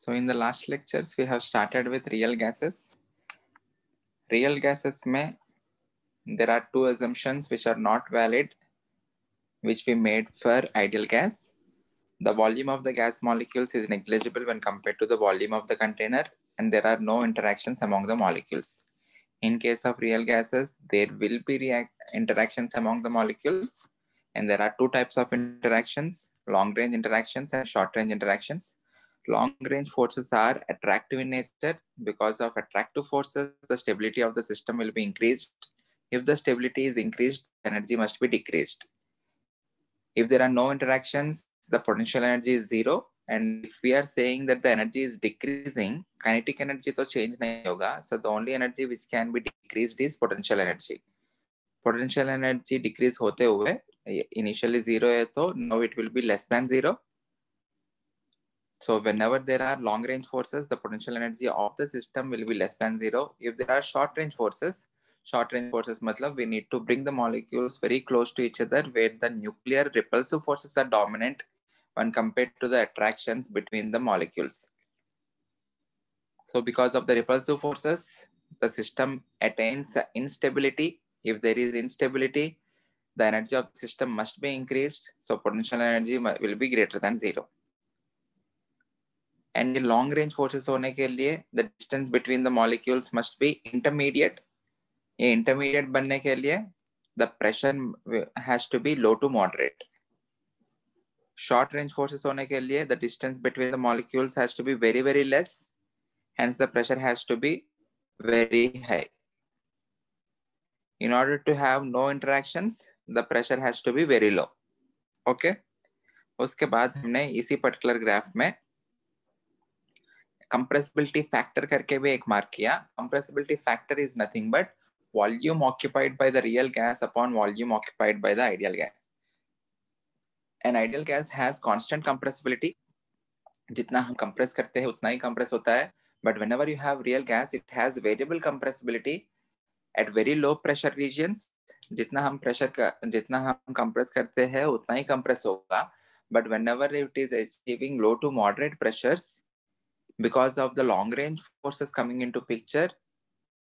So in the last lectures, we have started with real gases. Real gases में there are two assumptions which are not valid, which we made for ideal gas. The volume of the gas molecules is negligible when compared to the volume of the container, and there are no interactions among the molecules. In case of real gases, there will be interactions among the molecules, and there are two types of interactions: long-range interactions and short-range interactions. Long-range forces are attractive in nature. Because of attractive forces, the stability of the system will be increased. If the stability is increased, energy must be decreased. If there are no interactions, the potential energy is zero. And if we are saying that the energy is decreasing, kinetic energy to change nahi hoga. So the only energy which can be decreased is potential energy. Potential energy decrease hote hue, initially zero hai to now it will be less than zero. So whenever there are long range forces, the potential energy of the system will be less than zero. If there are short range forces matlab we need to bring the molecules very close to each other, where the nuclear repulsive forces are dominant when compared to the attractions between the molecules. So because of the repulsive forces, the system attains instability. If there is instability, the energy of the system must be increased. So potential energy will be greater than zero. And the long range forces होने के लिए the distance between the molecules must be intermediate. ये intermediate बनने के लिए the pressure has to be low to moderate. Short range forces होने के लिए the distance between the molecules has to be very, very less. Hence the pressure has to be very high. In order to have no interactions, the pressure has to be very low. Okay? उसके बाद हमने इसी particular graph में compressibility factor करके भी एक mark किया. Compressibility factor is nothing but volume occupied by the real gas upon volume occupied by the ideal gas. An ideal gas has constant compressibility. जितना हम compress करते हैं उतना ही compress होता है. But whenever you have real gas, it has variable compressibility at very low pressure regions. जितना हम compress करते हैं उतना ही compress होगा. But whenever it is achieving low to moderate pressures, because of the long range forces coming into picture,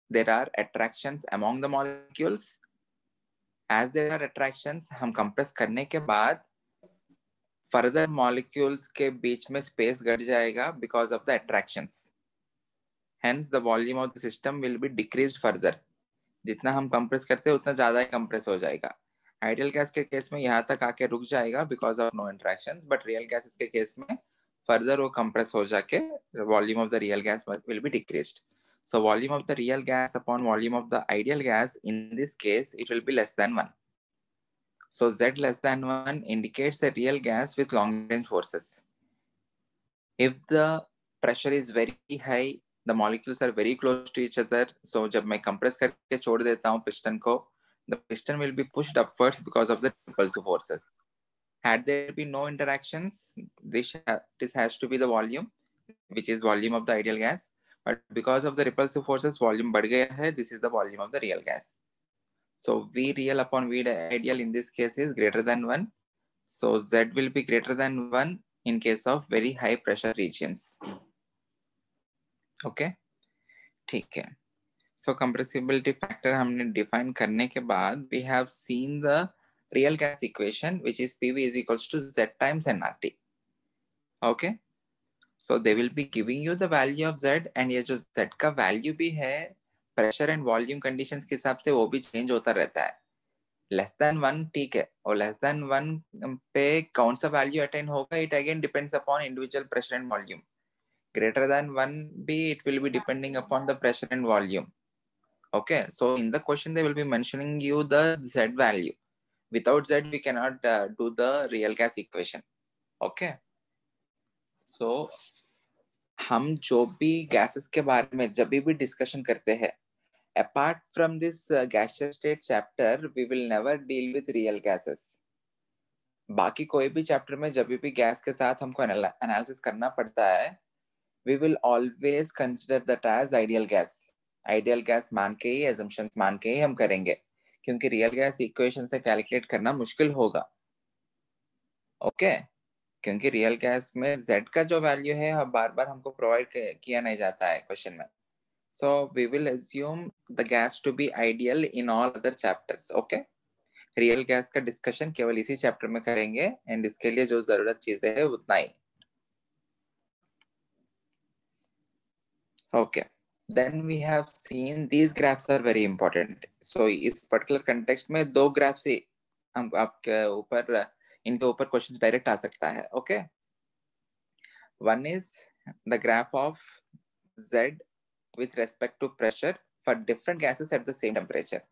there are attractions among the molecules. As there are attractions, हम compress करने के बाद further molecules के बीच में space घट जाएगा because of the attractions. Hence, the volume of the system will be decreased further. जितना हम compress करते हैं उतना ज़्यादा ही compress हो जाएगा. Ideal gas के केस में यहाँ तक आके रुक जाएगा because of no interactions, but real gases के केस में further वो compress हो जाके the volume of the real gas will be decreased. So volume of the real gas upon volume of the ideal gas, in this case, it will be less than 1. So Z less than 1 indicates a real gas with long range forces. If the pressure is very high, the molecules are very close to each other. So जब मैं compress करके छोड़ देता हूँ piston को, the piston will be pushed upwards because of the repulsive forces. Had there been no interactions, this has to be the volume, which is volume of the ideal gas. But because of the repulsive forces, volume बढ़ गया है. This is the volume of the real gas. So V real upon V ideal in this case is greater than 1. So Z will be greater than 1 in case of very high pressure regions. Okay? ठीक है. So compressibility factor हमने define करने के बाद, we have seen the real gas equation, which is PV is equals to Z times nRT. Okay? So they will be giving you the value of Z, and ये जो Z का value भी है pressure and volume conditions के हिसाब से वो भी change होता रहता है. Less than 1 ठीक है, और less than 1 पे कौन सा value attain होगा, it again depends upon individual pressure and volume. Greater than 1 भी it will be depending upon the pressure and volume. Okay, so in the question they will be mentioning you the Z value. Without Z we cannot do the real gas equation. Okay. So हम जो भी gases के बारे में जब भी discussion करते हैं, apart from this gaseous state chapter, we will never deal with real gases. बाकी कोई भी chapter में जब भी gas के साथ हमको analysis करना पड़ता है, we will always consider that as ideal gas. Ideal gas मान के ही, assumptions मान के ही हम करेंगे, क्योंकि real gas equation से calculate करना मुश्किल होगा. Okay? क्योंकि रियल गैस में Z का जो वैल्यू है अब बार बार हमको प्रोवाइड किया नहीं जाता है क्वेश्चन में. So we will assume the gas to be ideal in all other chapters. Okay? Real gas का डिस्कशन केवल इसी चैप्टर में करेंगे एंड इसके लिए जो जरूरत चीजें है उतना ही. Okay. Then we have seen these graphs are very important. So इस पर्टिकुलर कंटेक्स्ट में दो ग्राफ से हम आपके ऊपर इनके ऊपर क्वेश्चंस डायरेक्ट आ सकता है. Okay. One is the graph of Z with respect to pressure for different gases at the same temperature.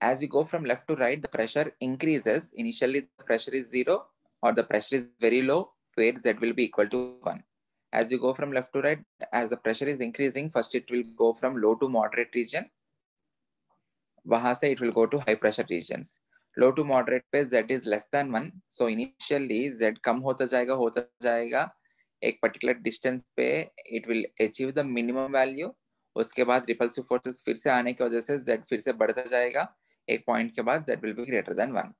As you go from left to right, the pressure increases. Initially, the pressure is 0 or the pressure is very low, where Z will be equal to 1. As you go from left to right, as the pressure is increasing, first it will go from low to moderate region. वहां से it will go to high pressure regions. Low to moderate पे Z is less than 1. So initially Z कम होता जाएगा. एक particular distance पे it will achieve the minimum value. उसके बाद repulsive forces फिर से आने की वजह से Z फिर से बढ़ता जाएगा. एक पॉइंट के बाद Z will be greater than 1.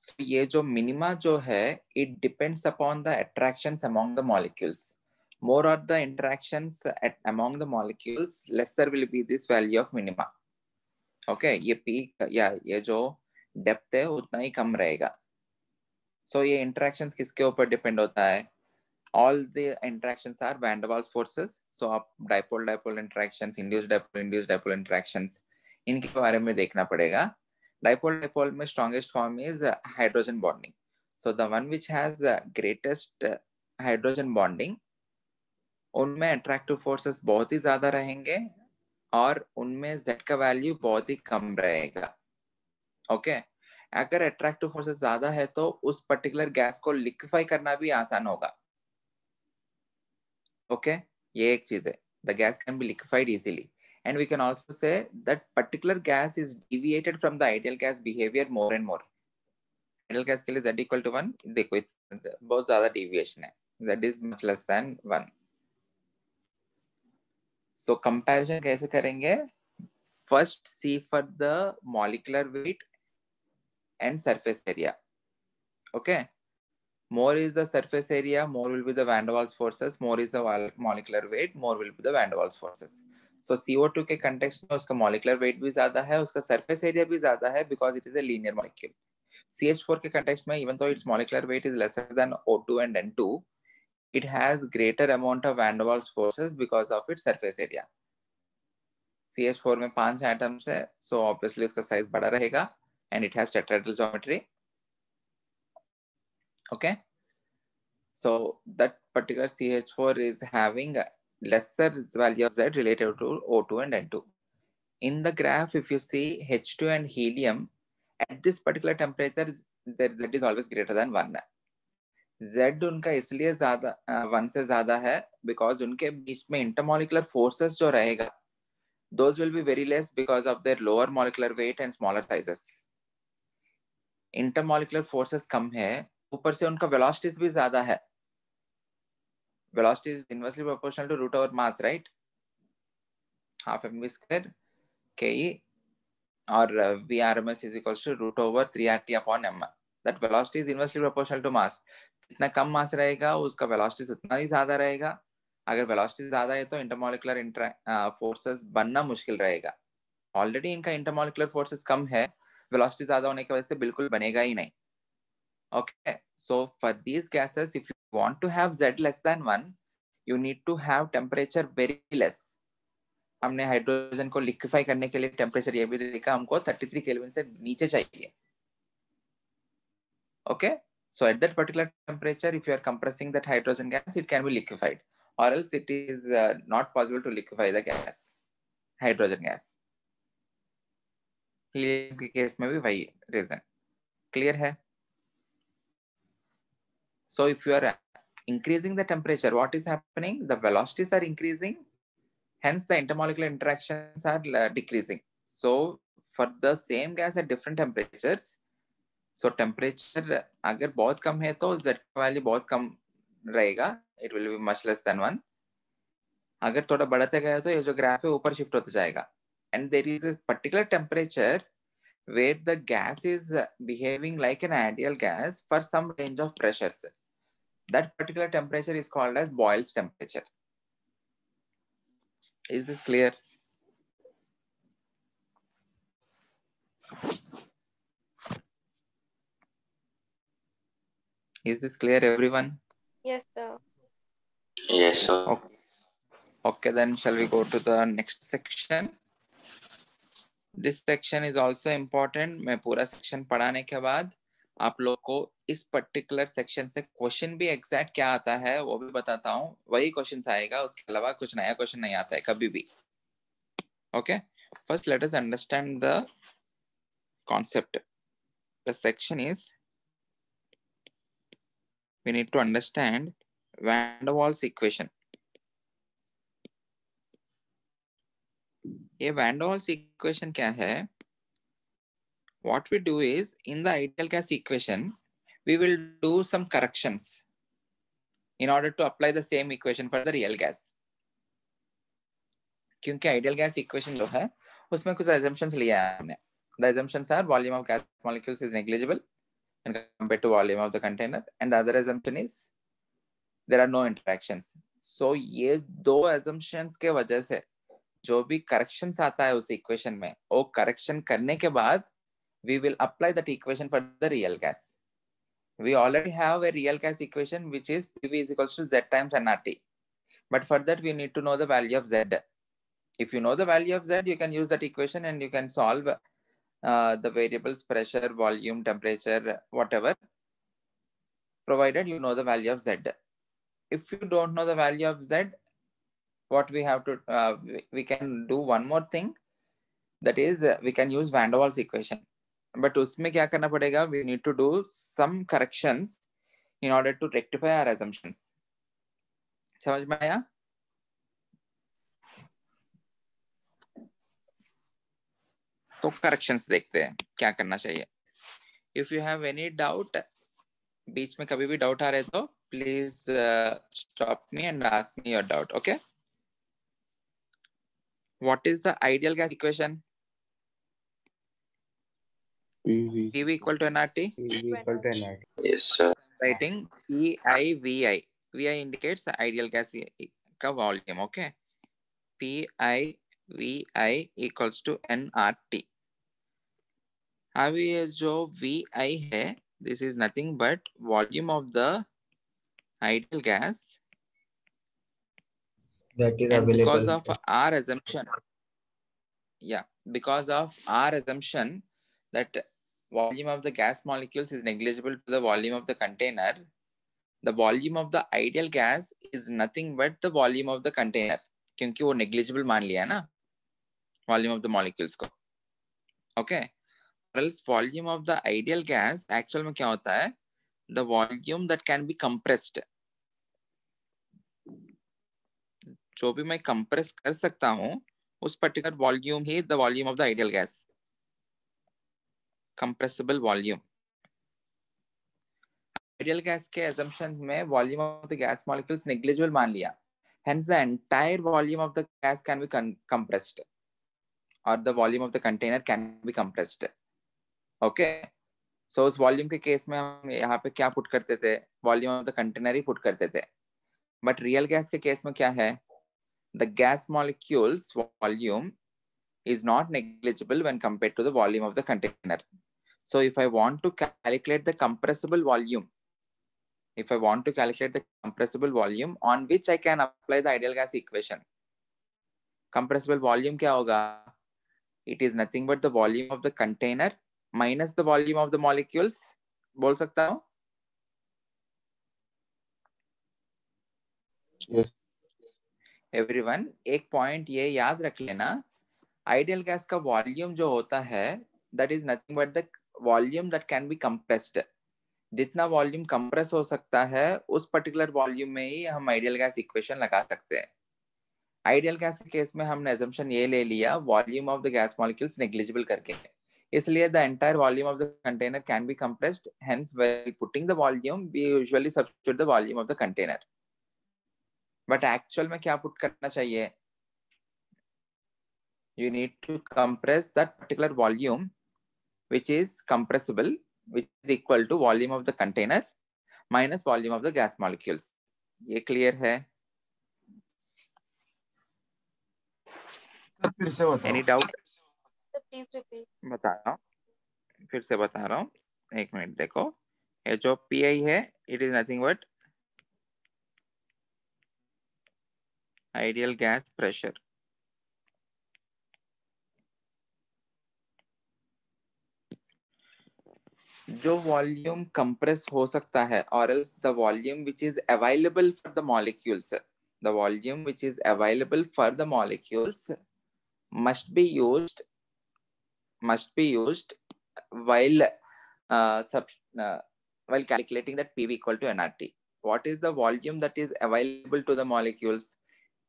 So ये जो मिनिमा जो है it depends upon the attractions among the molecules. More are the interactions among the molecules, lesser will be this value of minima. Okay, ये peak या ये जो depth है उतना ही कम रहेगा. So ये interactions किसके ऊपर डिपेंड होता है? All the interactions are van der Waals forces. So आप dipole interactions, induced dipole interactions इनके बारे में देखना पड़ेगा. Dipole में strongest form is hydrogen bonding. So the one which has greatest hydrogen bonding, उनमें attractive forces बहुत ही ज्यादा रहेंगे और उनमें Z का वैल्यू बहुत ही कम रहेगा. ओके. अगर attractive forces ज्यादा है तो उस पर्टिकुलर गैस को लिक्विफाई करना भी आसान होगा. ओके. ये एक चीज है. The gas can be liquefied easily. And we can also say that particular gas is deviated from the ideal gas behavior more and more. Ideal gas के लिए Z equal to 1, देखो बहुत ज्यादा deviation है. Z is much less than 1. So comparison कैसे करेंगे? First see for the molecular weight and surface area. Okay. More is the surface area, more will be the van der Waals forces. More is the molecular weight, more will be the van der Waals forces. So CO2 के context में उसका molecular weight भी ज़्यादा है, उसका surface area भी ज़्यादा है because it is a linear molecule. CH4 के context में even though its molecular weight is lesser than O2 and N2, it has greater amount of van der Waals forces because of its surface area. CH4 में 5 atoms है, so obviously उसका size बड़ा रहेगा and it has tetrahedral geometry. Okay. So that particular CH4 is having a lesser value of Z related to O2 and N2. In the graph, if you see H2 and helium, at this particular temperature, their Z is always greater than 1. Z उनका इसलिए ज़्यादा 1 से ज़्यादा है because उनके बीच में intermolecular forces जो रहेगा, those will be very less because of their lower molecular weight and smaller sizes. Intermolecular forces कम है, ऊपर से उनका velocities भी ज़्यादा है. Velocity is inversely proportional to root over mass, right? Half mv square ke or Vrms is equals to root over 3RT upon m. That velocity is inversely proportional to mass. जितना कम mass रहेगा उसका velocity उतना ही ज़्यादा रहेगा. अगर velocity ज़्यादा है तो intermolecular forces बनना मुश्किल रहेगा. Already इनका intermolecular forces कम है, velocity ज़्यादा होने की वजह से बिल्कुल बनेगा ही नहीं. Okay, so for these gases, if you want to have Z less than 1, you need to have temperature very less. हमने हाइड्रोजन को लिक्विफाई करने के लिए टेम्परेचर ये भी देखा, हमको 33 केल्विन से नीचे चाहिए. Okay, so at that particular temperature, if you are compressing that hydrogen gas, it can be liquefied, or else it is not possible to liquefy the gas, hydrogen gas. Helium के case में भी वही reason. Clear है? So if you are increasing the temperature, what is happening? The velocities are increasing, hence the intermolecular interactions are decreasing. So for the same gas at different temperatures, so temperature अगर बहुत कम है तो Z का value बहुत कम रहेगा, it will be much less than 1. अगर थोड़ा बढ़ते गया तो ये जो ग्राफ है ऊपर शिफ्ट होता जाएगा. And there is a particular temperature where the gas is behaving like an ideal gas for some range of pressures. That particular temperature is called as Boyle's temperature. Is this clear? Is this clear, everyone? Yes, sir. Yes, sir. Okay, then shall we go to the next section? This section is also important. मैं पूरा section पढ़ाने के बाद आप लोग को इस particular section से क्वेश्चन भी एग्जैक्ट क्या आता है वो भी बताता हूँ. वही क्वेश्चन आएगा, उसके अलावा कुछ नया क्वेश्चन नहीं आता है कभी भी. Okay, first let us understand the concept. The section is, we need to understand Van der Waals equation. ये Van der Waals equation क्या है? What we do is, in the ideal gas equation, we will do some corrections in order to apply the same equation for the real gas. क्योंकि ideal gas equation जो है उसमें कुछ assumptions लिया है हमने. The assumptions are volume of gas molecules is negligible and compared to volume of the container, and the other assumption is there are no interactions. So ये दो assumptions के वजह से जो भी corrections आता है उस equation में, वो correction करने के बाद we will apply that equation for the real gas. We already have a real gas equation which is PV is equals to Z times nRT. But for that we need to know the value of Z. If you know the value of Z, you can use that equation and you can solve the variables pressure, volume, temperature, whatever, provided you know the value of Z. If you don't know the value of Z, what we have to, we can do one more thing. That is, we can use Van der Waals equation. But उसमें क्या करना पड़ेगा? We need to do some corrections in order to rectify our assumptions. समझ में आया? तो corrections देखते हैं क्या करना चाहिए. If you have any doubt, बीच में कभी भी doubt आ रहे तो please stop me and ask me your doubt. Okay? What is the ideal gas equation? PV equal to nRT. PV equal to nRT. Yes, sir. Writing PIVI. VI indicates the ideal gas का volume. Okay. PIVI equals to nRT. अभी ये जो VI है, this is nothing but volume of the ideal gas that is and available. Because of our assumption, because of our assumption that volume of the gas molecules is negligible to the volume of the container, the volume of the ideal gas is nothing but the volume of the container. क्योंकि वो negligible मान लिया ना volume of the molecules को. Okay. Or else volume of the ideal gas actual में क्या होता है? The volume that can be compressed. जो भी मैं compress कर सकता हूँ उस particular volume he the volume of the ideal gas. Compressible volume. Ideal gas के assumption में volume of the gas molecules negligible मान लिया. Hence the entire volume of the gas can be compressed, or the volume of the container can be compressed. Okay. So उस volume के case में हम यहाँ पे क्या put करते थे? Volume of the container he put करते थे. But real gas के case में क्या है? The gas molecules volume is not negligible when compared to the volume of the container. So if I want to calculate the compressible volume, on which I can apply the ideal gas equation, compressible volume क्या होगा? It is nothing but the volume of the container minus the volume of the molecules. बोल सकता हूँ? Yes. Everyone, एक point ये याद रख लेना, ideal gas का volume जो होता है, that is nothing but the volume that can be compressed. जितना volume compress हो सकता है उस particular volume में ही हम ideal gas equation लगा सकते हैं. Ideal gas के केस में हमने assumption ये ले लिया volume of the gas molecules negligible करके, इसलिए the entire volume of the container can be compressed. Hence while putting the volume we usually substitute the volume of the container. But actual में क्या put करना चाहिए? You need to compress that particular volume which is compressible, which is equal to volume of the container minus volume of the gas molecules. ये clear है? फिर से बताओ. Any doubt? Please repeat. बता रहा हूँ, फिर से बता रहा हूँ, एक मिनट देखो. ये जो PI है, it is nothing but ideal gas pressure. जो वॉल्यूम कंप्रेस हो सकता है, or else the volume which is available for the molecules, the volume which is available for the molecules must be used while while calculating that PV equal to nRT. What is the volume that is available to the molecules?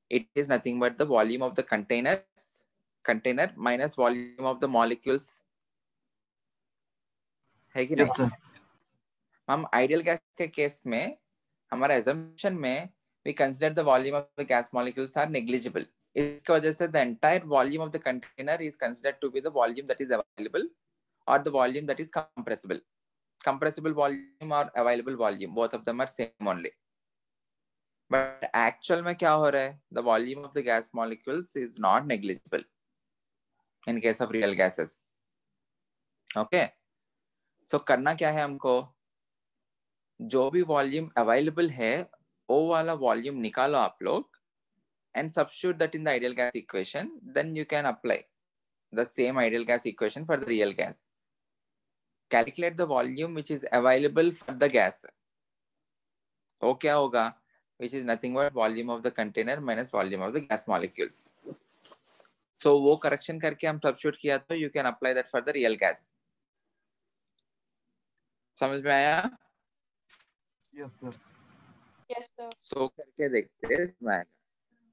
It is nothing but the volume of the container minus volume of the molecules. है कि Yes, नहीं? sir. हम ideal gas के case में हमारा assumption में we consider the volume of the gas molecules are negligible. इसकी वजह से the entire volume of the container is considered to be the volume that is available or the volume that is compressible. Compressible volume or available volume, both of them are same only. But actual में क्या हो रहा है? The volume of the gas molecules is not negligible in case of real gases. Okay. So करना क्या है हमको? जो भी वॉल्यूम अवेलेबल है वो वाला वॉल्यूम निकालो आप लोग and substitute that in the ideal gas equation, then you can apply the same ideal gas equation for the real gas. Calculate the volume which is available for the gas. वो क्या होगा? Which is nothing but volume of the container minus volume of the gas molecules. So वो correction करके हम substitute किया तो you can apply that for the real gas. समझ में आया? Yes, sir. Yes, sir. So करके देखते हैं.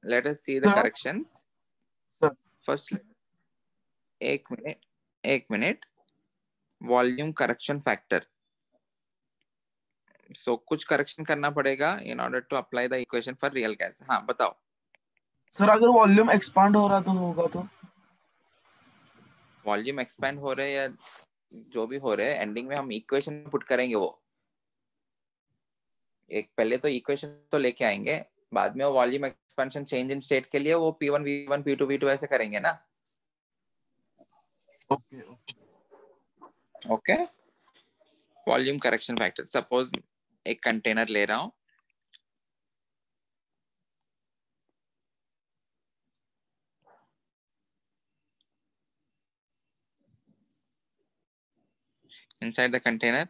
Let us see the Sir. corrections. Sir. First, एक minute. Volume correction factor. So कुछ correction करना पड़ेगा in order to apply the equation for real gas. हाँ बताओ. Sir, अगर वॉल्यूम एक्सपांड हो रहा तो होगा तो? Volume expand हो रहे या जो भी हो रहे, एंडिंग में हम इक्वेशन पुट करेंगे. वो एक पहले तो इक्वेशन तो लेके आएंगे, बाद में वो volume expansion change in state के लिए वो P1 V1 P2 V2 ऐसे करेंगे ना. Okay. Okay. Volume correction factor. Suppose एक कंटेनर ले रहा हूं, inside the container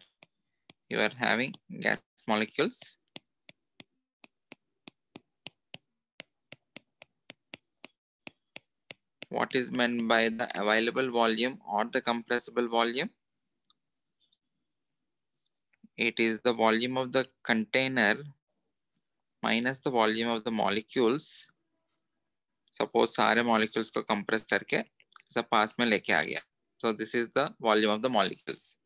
you are having gas molecules. What is meant by the available volume or the compressible volume? It is the volume of the container minus the volume of the molecules. Suppose सारे molecules को compress करके ऐसा पास में लेके आ गया. So this is the volume of the molecules.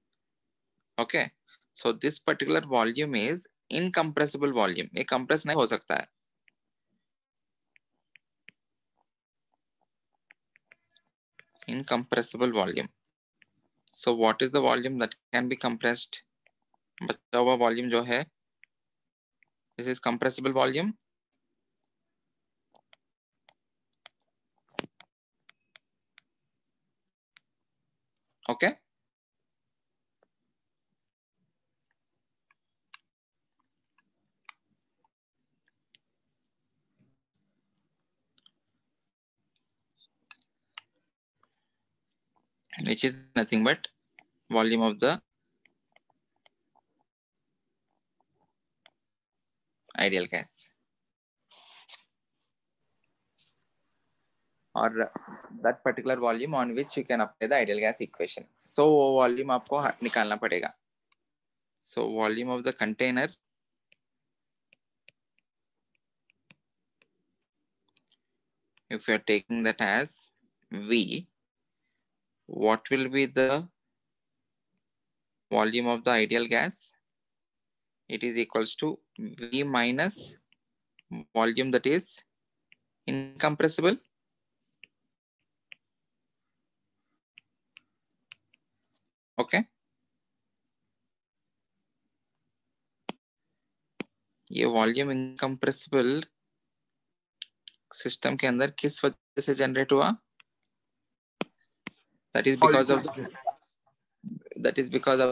Okay. So this particular volume is incompressible volume. ये compress नहीं हो सकता है. Incompressible volume. So what is the volume that can be compressed? बचा हुआ volume जो है, this is compressible volume. Okay. Which is nothing but volume of the ideal gas. Or that particular volume on which you can apply the ideal gas equation. So वो volume आपको निकालना पड़ेगा. So volume of the container if you are taking that as V, what will be the volume of the ideal gas? It is equals to V minus volume that is incompressible. Okay ये volume incompressible system के अंदर किस वजह से generate हुआ? That is because of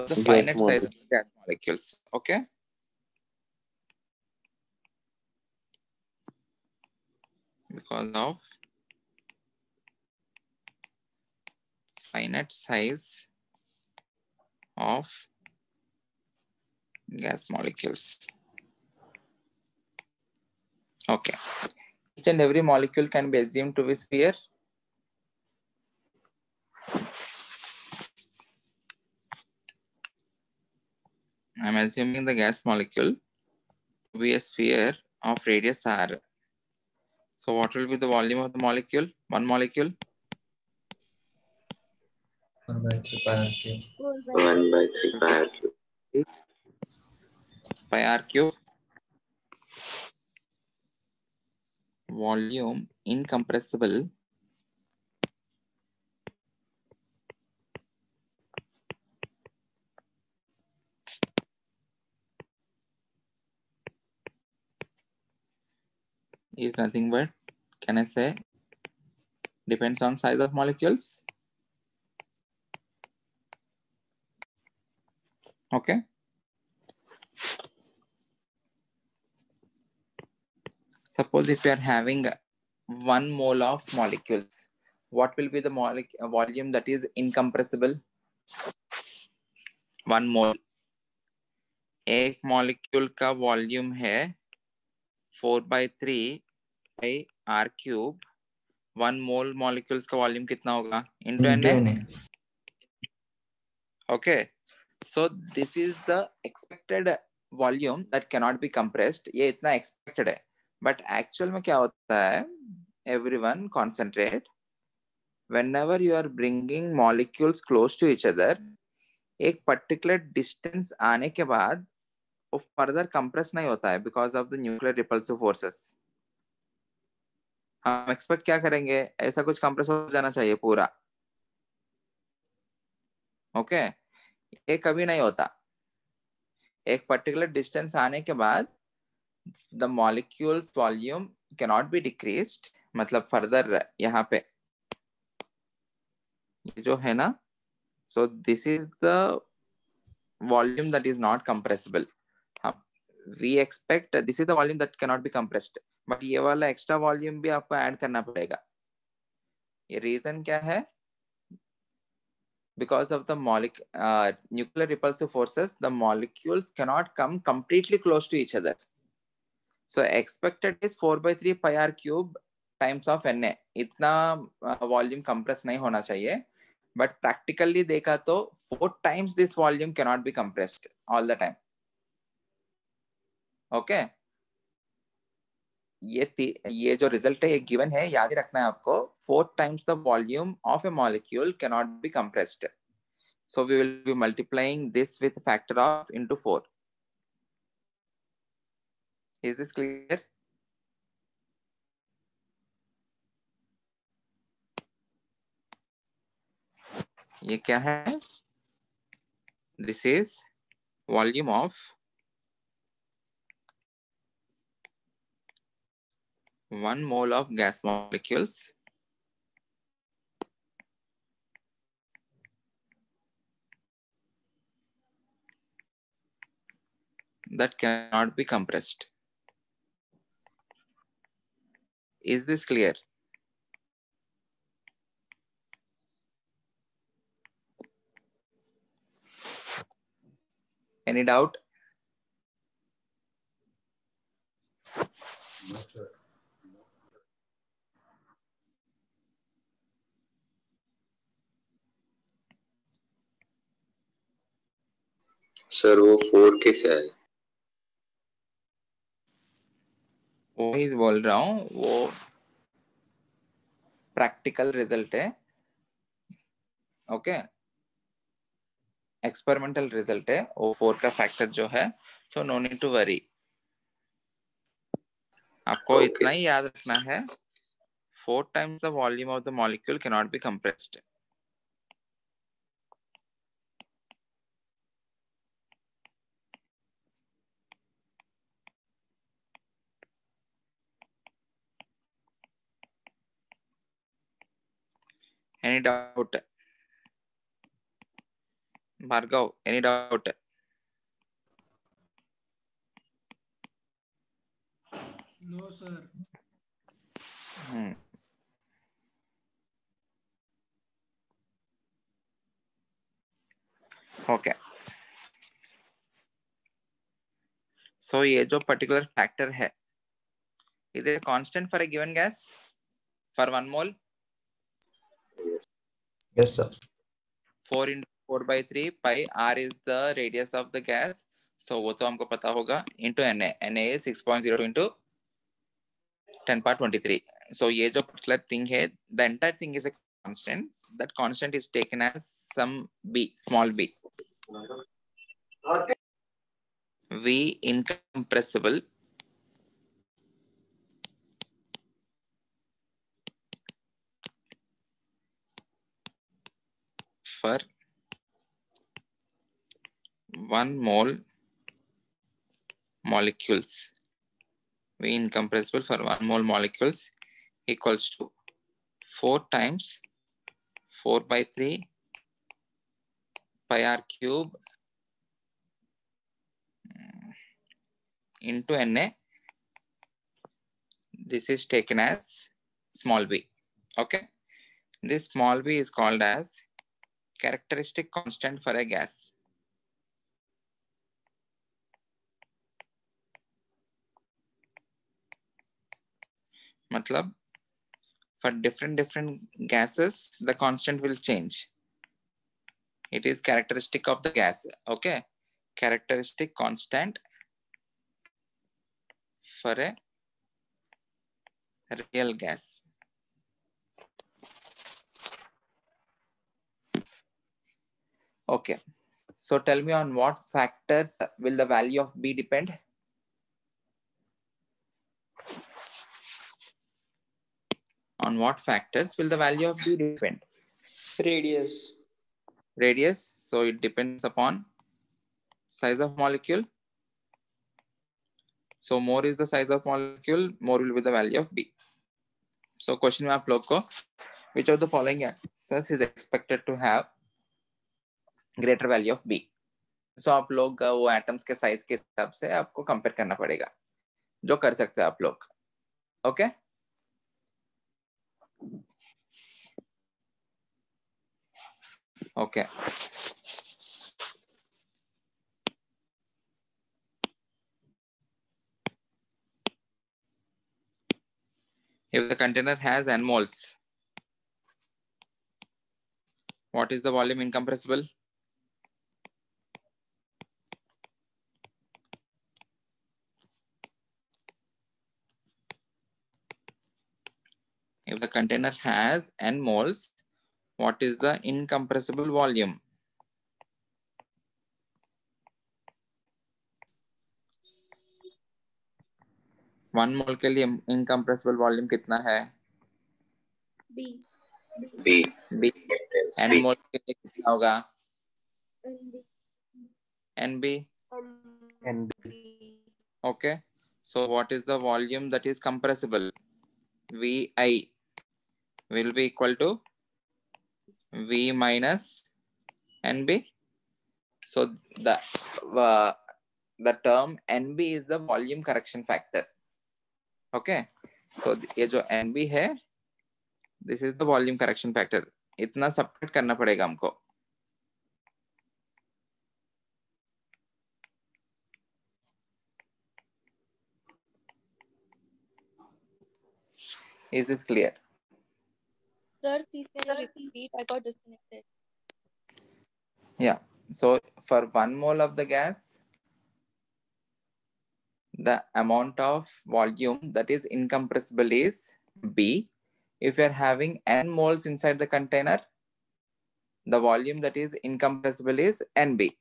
the finite size of gas molecules. Okay. Because of finite size of gas molecules. Okay. Each and every molecule can be assumed to be sphere. I'm assuming the gas molecule to be a sphere of radius r. So what will be the volume of the molecule? One molecule? 1/3 pi r cube. 1/3 pi r cube. Pi r cube. Volume incompressible is nothing but, can I say, depends on size of molecules. Okay. Suppose if you are having 1 mole of molecules, what will be the volume that is incompressible? 1 mole. एक molecule का volume है 4/3 pi r cube. 1 mole molecules का volume कितना होगा? Into Na. Okay. So this is the expected volume that cannot be compressed. ये इतना expected है. But actual में क्या होता है? Everyone concentrate. Whenever you are bringing molecules close to each other, एक particular distance आने के बाद वो further compress नहीं होता है because of the nuclear repulsive forces. हम expect क्या करेंगे? ऐसा कुछ compress हो जाना चाहिए पूरा. Okay? ये कभी नहीं होता. एक particular distance आने के बाद the molecule's volume cannot be decreased. मतलब further यहाँ पे ये जो है ना, so this is the volume that is not compressible. We expect this is the volume that cannot be compressed, but ये वाला extra volume भी आपको add करना पड़ेगा. ये reason क्या है? Because of the nuclear repulsive forces, the molecules cannot come completely close to each other. So expected is 4/3 pi r cube times of Na. इतना volume compress नहीं होना चाहिए. But practically देखा तो 4 times this volume cannot be compressed all the time. Okay. ये जो result है ये given है, याद ही रखना है आपको. 4 times the volume of a molecule cannot be compressed. So we will be multiplying this with a factor of into 4. Is this clear? ये क्या है? This is volume of 1 mole of gas molecules that cannot be compressed. Is this clear? Any doubt? Sir वो 4 किस है? वो ही बोल रहा हूँ, वो प्रैक्टिकल रिजल्ट है. ओके, एक्सपेरिमेंटल रिजल्ट है. वो 4 का फैक्टर जो है, so no need to worry. आपको इतना ही याद रखना है, 4 times the volume of the molecule cannot be compressed. Any doubt? Bhargav, any doubt? No, sir. Okay. So ये जो particular factor है, is it a constant for a given gas for 1 mole? Yes, sir. 4 into 4 by 3 pi r is the radius of the gas. So वो तो हमको पता होगा. Into Na. Na is 6.02 into 10 power 23. So ये जो particular thing है, the entire thing is a constant. That constant is taken as some b, small b. V incompressible for 1 mole molecules. V incompressible for 1 mole molecules equals to 4 times 4 by 3 pi r cube into Na. This is taken as small b. Okay. This small b is called as characteristic constant for a gas. Matlab, for different gases, the constant will change. It is characteristic of the gas. Okay. Characteristic constant for a real gas. Okay. So tell me, on what factors will the value of B depend? On what factors will the value of B depend? Radius. Radius. So it depends upon size of molecule. So more is the size of molecule, more will be the value of B. So question में आप लोग को, which of the following gases is expected to have greater value of B? So आप लोग वो atoms के size के हिसाब से आपको compare करना पड़ेगा, जो कर सकते हैं आप लोग. Okay? Okay. If the container has n moles, what is the volume incompressible? If the container has n moles, what is the incompressible volume? One mole के लिए incompressible volume कितना है? B. B. B. N mole के लिए कितना होगा? NB. NB. NB. Okay. So what is the volume that is compressible? Vi will be equal to V minus NB. So the term NB is the volume correction factor. Okay. So ये जो NB है, this is the volume correction factor. इतना separate करना पड़ेगा हमको. Is this clear? Sir, please can you repeat? I got disconnected. Yeah. So for 1 mole of the gas, the amount of volume that is incompressible is B. If you are having n moles inside the container, the volume that is incompressible is NB.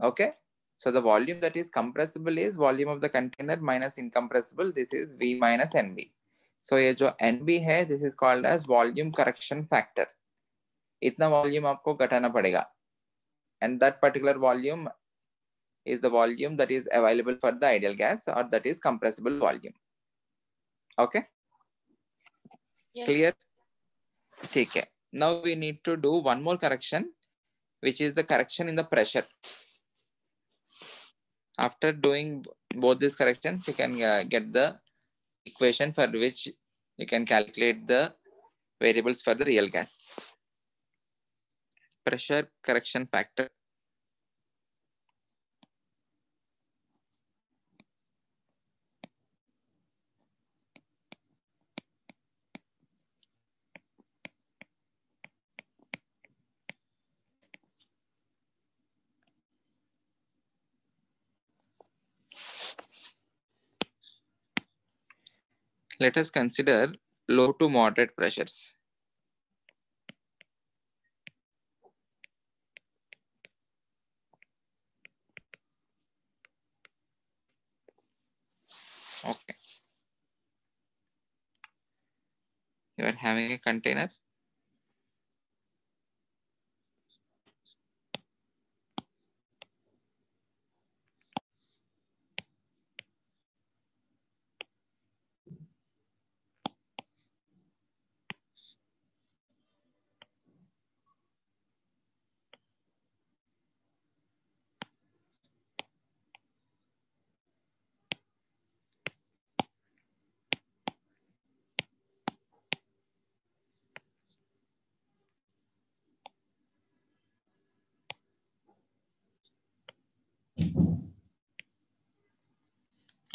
Okay. So the volume that is compressible is volume of the container minus incompressible. This is V minus NB. So ये जो NB है, this is called as volume correction factor. इतना volume आपको घटाना पड़ेगा. And that particular volume is the volume that is available for the ideal gas, or that is compressible volume. Okay? Yes. Clear? ठीक है. Now we need to do one more correction, which is the correction in the pressure. After doing both these corrections, you can get the equation for which you can calculate the variables for the real gas. Pressure correction factor. Let us consider low to moderate pressures. Okay. You are having a container.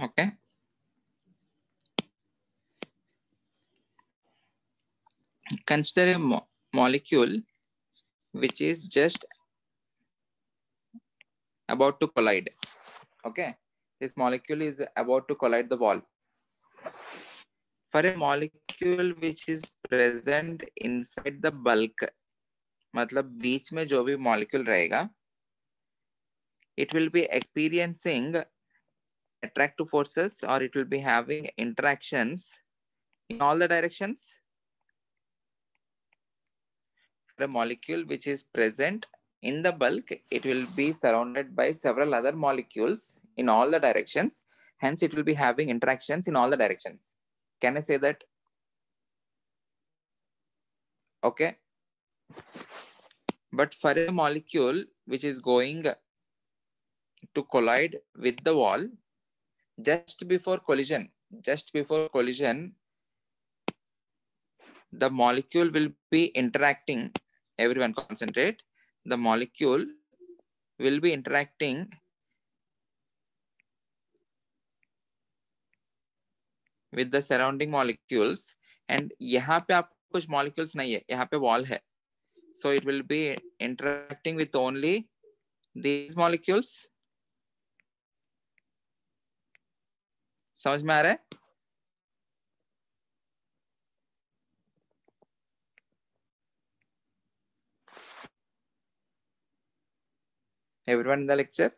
Okay. Consider a molecule which is just about to collide. Okay. This molecule is about to collide the wall. For a molecule which is present inside the bulk, मतलब बीच में जो भी molecule रहेगा, it will be experiencing attractive forces or it will be having interactions in all the directions. For a molecule which is present in the bulk, it will be surrounded by several other molecules in all the directions. Hence, it will be having interactions in all the directions. Can I say that? Okay. But for a molecule which is going to collide with the wall, just before collision, the molecule will be interacting. Everyone concentrate. The molecule will be interacting with the surrounding molecules. And यहाँ पे आपको कुछ molecules नहीं है, यहाँ पे wall है. So it will be interacting with only these molecules. समझ में आ रहा है? Everyone in the lecture?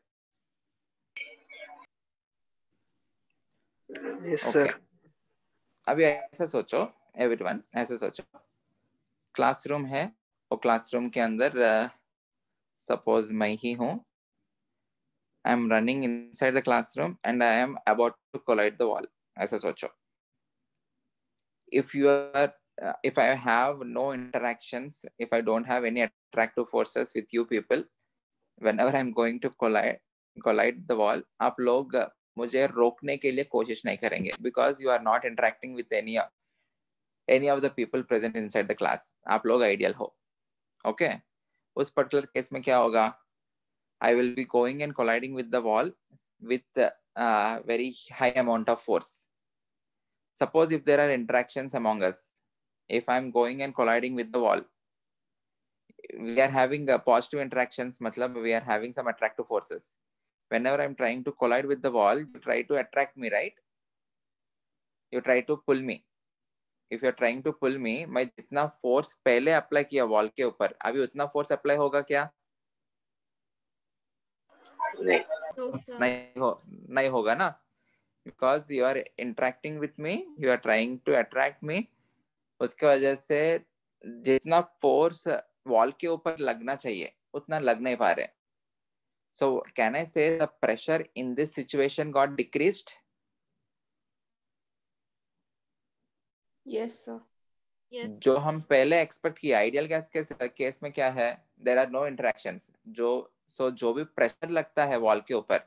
Yes, Okay. sir. अभी ऐसा सोचो, everyone ऐसा सोचो, क्लासरूम है और क्लासरूम के अंदर सपोज मैं ही हूँ. I am running inside the classroom and I am about to collide the wall. ऐसा सोचो. If I have no interactions, if I don't have any attractive forces with you people, whenever I'm going to collide the wall, आप लोग मुझे रोकने के लिए कोशिश नहीं करेंगे because you are not interacting with any of the people present inside the class. आप लोग ideal हो. Okay. उस particular case में क्या होगा? I will be going and colliding with the wall with very high amount of force. Suppose if there are interactions among us, if I'm going and colliding with the wall, we are having positive interactions, matlab we are having some attractive forces. Whenever I'm trying to collide with the wall, you try to attract me, right? You try to pull me. If you're trying to pull me, मैं जितना force पहले apply किया wall के ऊपर, अभी उतना force apply होगा क्या? No, sir. नहीं होगा ना? Because you are interacting with me, you are trying to attract me. उसके वजह से जितना force wall के ऊपर लगना चाहिए, उतना लग नहीं पा रहे. So can I say the pressure in this situation got decreased? Yes, sir. Yes. जो हम पहले एक्सपेक्ट किया आइडियल गैस के केस में क्या है, देयर आर नो इंटरेक्शंस, जो भी प्रेशर लगता है वॉल के ऊपर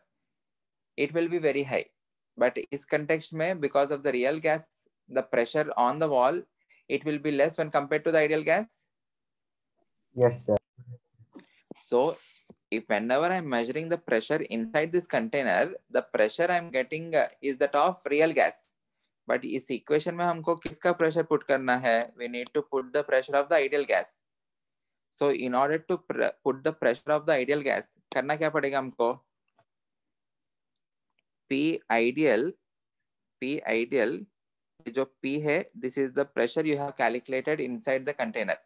it will be very high, but इस context में because of the real gas the pressure on the wall it will be less when compared to the ideal gas. Yes, sir. So if whenever I'm measuring the pressure inside this container, the pressure I'm getting is that of real gas, but इस equation में हमको किसका pressure put करना है, we need to put the pressure of the ideal gas. So in order to put the pressure of the ideal gas करना क्या पड़ेगा हमको, P ideal जो P है, this is the pressure you have calculated inside the container,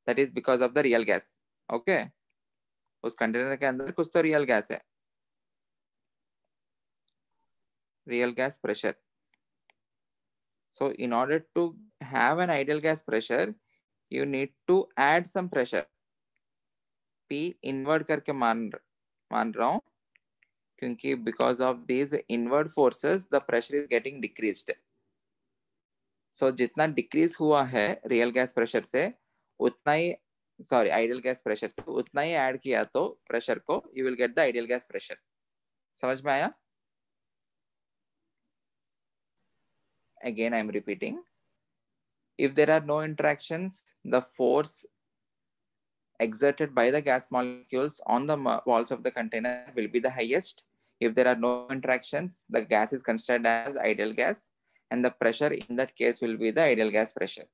that is because of the real gas. Okay, उस container के अंदर कुछ तो रियल गैस है, real gas pressure. So in order to have an ideal gas pressure you need to add some pressure. P inward करके मान रहा हूं क्योंकि because of these inward forces the pressure is getting decreased. So जितना decrease हुआ है real gas pressure से उतना ही, सॉरी आइडियल गैस प्रेशर से उतना ही ऐड किया तो प्रेशर को you will get the ideal gas pressure. समझ में आया? Again I am repeating, if there are no interactions the force exerted by the gas molecules on the walls of the container will be the highest. If there are no interactions the gas is considered as ideal gas and the pressure in that case will be the ideal gas pressure.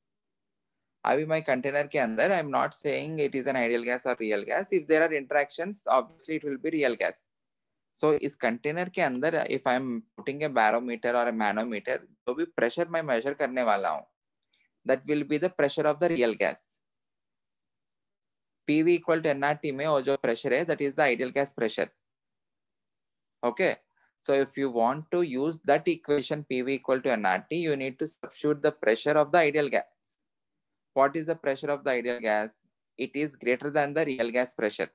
अभी my container के अंदर I am not saying it is an ideal gas or real gas. If there are interactions obviously it will be real gas. So इस container के अंदर if I am putting a barometer or a manometer, जो भी pressure मैं measure करने वाला हूँ that will be the pressure of the real gas. PV equal to nRT में वो जो pressure है that is the ideal gas pressure. Okay. So if you want to use that equation PV equal to nRT, you need to substitute the pressure of the ideal gas. What is the pressure of the ideal gas? It is greater than the real gas pressure.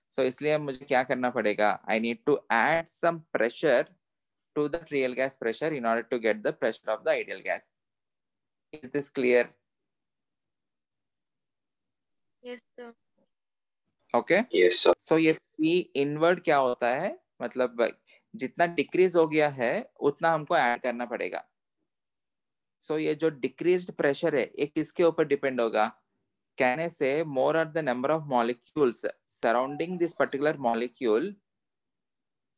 So इसलिए मुझे क्या करना पड़ेगा? I need to add some pressure to the real gas pressure in order to get the pressure of the ideal gas. Is this clear? Yes, sir. Okay. Yes, sir. So ये P inward क्या होता है? मतलब जितना decrease हो गया है उतना हमको ऐड करना पड़ेगा. So ये जो डिक्रीज्ड प्रेशर है ये किसके ऊपर डिपेंड होगा? Can I say more are the number of molecules surrounding this particular molecule,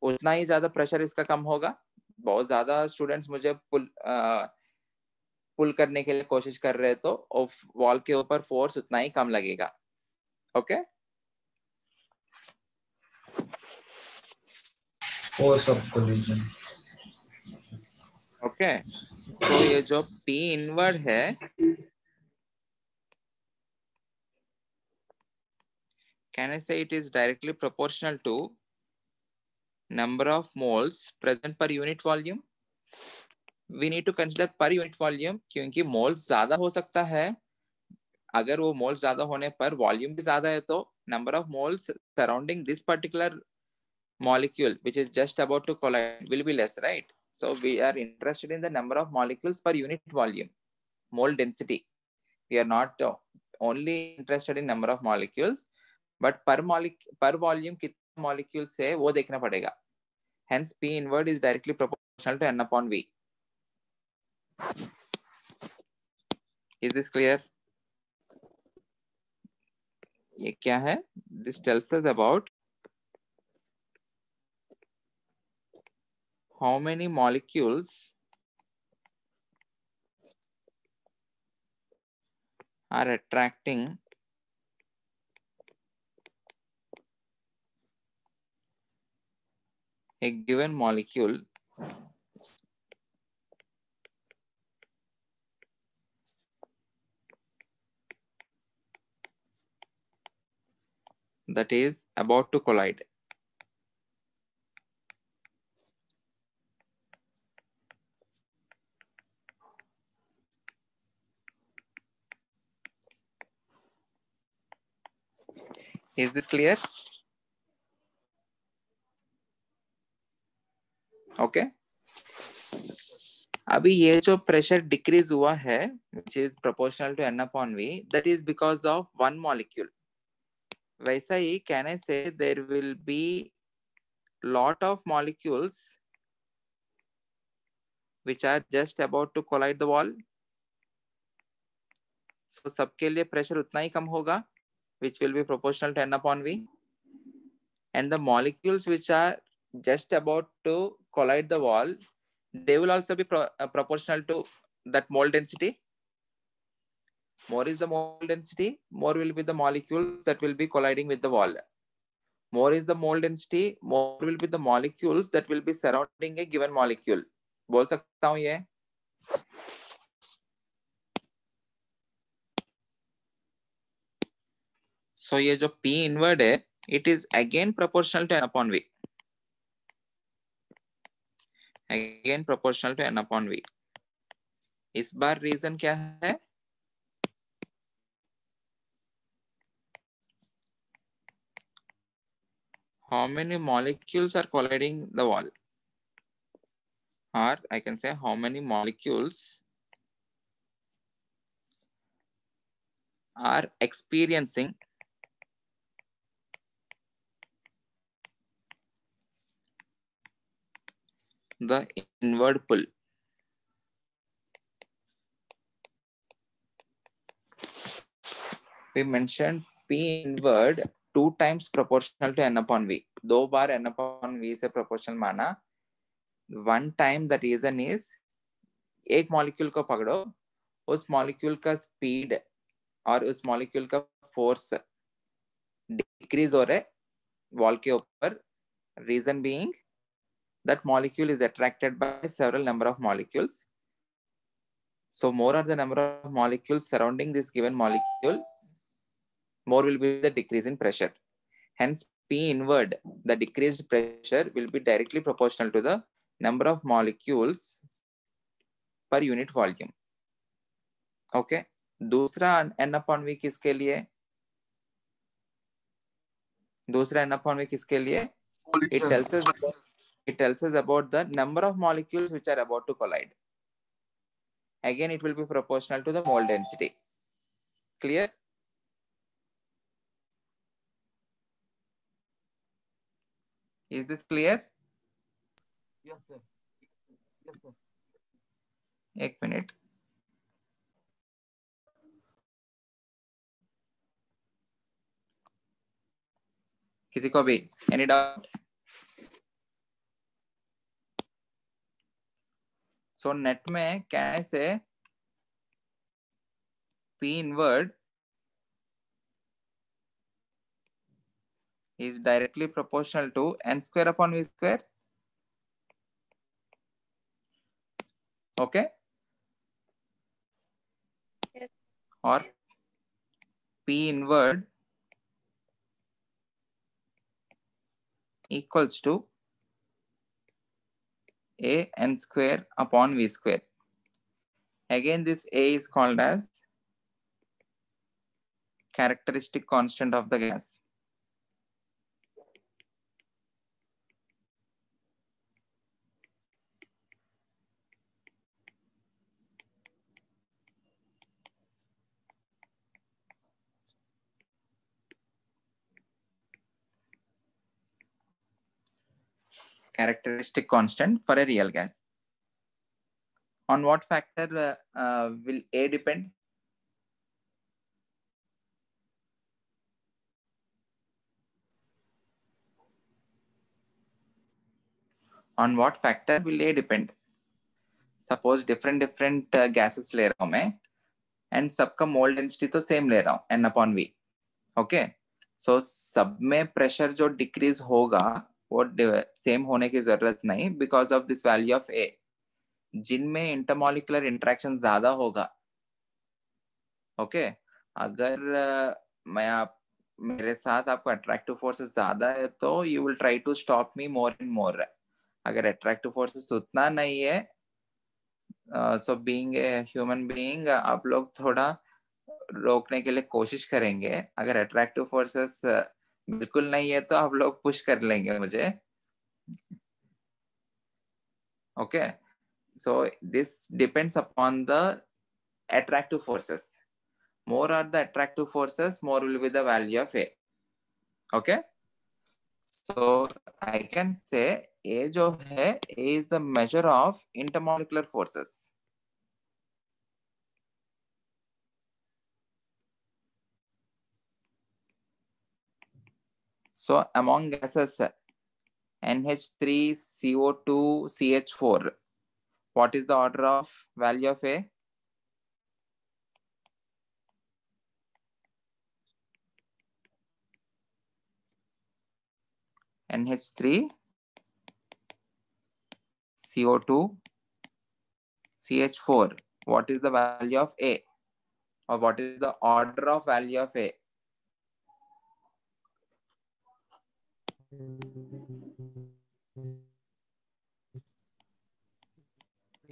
उतना ही ज्यादा प्रेशर इसका कम होगा. बहुत ज्यादा स्टूडेंट्स मुझे पुल करने के लिए कोशिश कर रहे तो वॉल के ऊपर फोर्स उतना ही कम लगेगा. Okay. Force of collision. Okay. तो ये जो P इनवर्ड है can I say it is directly proportional to number of moles present per unit volume? We need to consider per unit volume क्योंकि moles ज्यादा हो सकता है. अगर वो moles ज्यादा होने पर volume भी ज्यादा है तो number of moles surrounding this particular molecule which is just about to collide will be less, right? So we are interested in the number of molecules per unit volume, mole density. We are not only interested in number of molecules but per volume कितने molecules है वो देखना पड़ेगा. Hence P inward is directly proportional to N upon V. Is this clear? ये क्या है? This tells us about how many molecules are attracting a given molecule that is about to collide. Is this clear? Okay. अभी ये जो pressure decrease हुआ है which is proportional to n upon v, that is because of one molecule. वैसा ही can I say there will be lot of molecules which are just about to collide the wall. So सबके लिए pressure उतना ही कम होगा which will be proportional to n upon v, and the molecules which are just about to collide the wall, they will also be proportional to that mole density. More is the mole density, more will be the molecules that will be colliding with the wall. More is the mole density, more will be the molecules that will be surrounding a given molecule. बोल सकता हूँ ये? So ये जो P inward है, it is again proportional to n upon v. Again proportional to n upon v. इस बार reason क्या है? How many molecules are colliding the wall? Or I can say how many molecules are experiencing the inward pull. We mentioned P inward 2 times proportional to n upon v. 2 bar n upon v से proportional माना. One time the reason is एक molecule को पकड़ो, उस molecule का speed और उस molecule का फोर्स डिक्रीज हो रहे वॉल के ऊपर. Reason being that molecule is attracted by several number of molecules. So more are the number of molecules surrounding this given molecule, more will be the decrease in pressure. Hence P inward, the decreased pressure will be directly proportional to the number of molecules per unit volume. Okay. दूसरा n upon v किसके लिए? दूसरा n upon v किसके लिए? It tells us about the number of molecules which are about to collide. Again, it will be proportional to the mole density. Clear? Is this clear? Yes, sir. Yes, sir. एक minute. किसी को भी any doubt? So net में can I say P inward is directly proportional to n square upon v square? Okay? Yes. Or P inward equals to a n square upon v square. Again, this a is called as characteristic constant of the gas. Characteristic constant for a real gas. On what factor will A depend? On what factor will A depend? Suppose different gases ले रहा हूं मैं, and सबका mole density तो same ले रहा हूं n upon v. Okay? So सब में pressure जो decrease होगा वो same होने की जरूरत नहीं because of this value of A. जिनमें intermolecular interaction ज्यादा होगा, okay? अगर मेरे साथ आपका attractive forces ज्यादा है तो you will try to stop me more and more. अगर attractive forces उतना नहीं है, so being a human being, आप लोग थोड़ा रोकने के लिए कोशिश करेंगे. अगर attractive forces बिल्कुल नहीं है तो आप लोग पुश कर लेंगे मुझे. Okay? So this depends upon the attractive forces. More are the attractive forces, more will be the value of A. Okay. So I can say A जो है, A is the measure of intermolecular forces. So among gases, NH3, CO2, CH4, what is the order of value of A? NH3, CO2, CH4. What is the value of A? Or what is the order of value of A?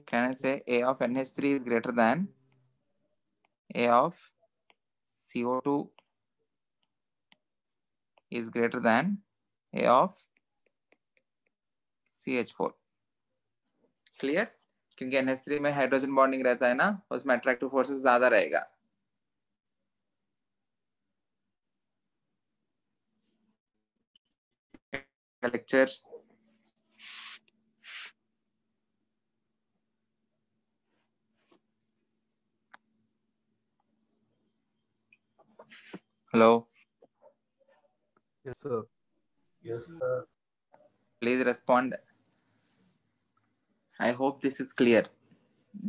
Can I say A of NH3 is greater than A of CO2 is greater than A of CH4? Clear? क्योंकि NH3 में hydrogen bonding रहता है ना, उसमें attractive forces ज्यादा रहेगा. Lecture hello, Yes, sir. Yes, sir. Please respond. I hope this is clear.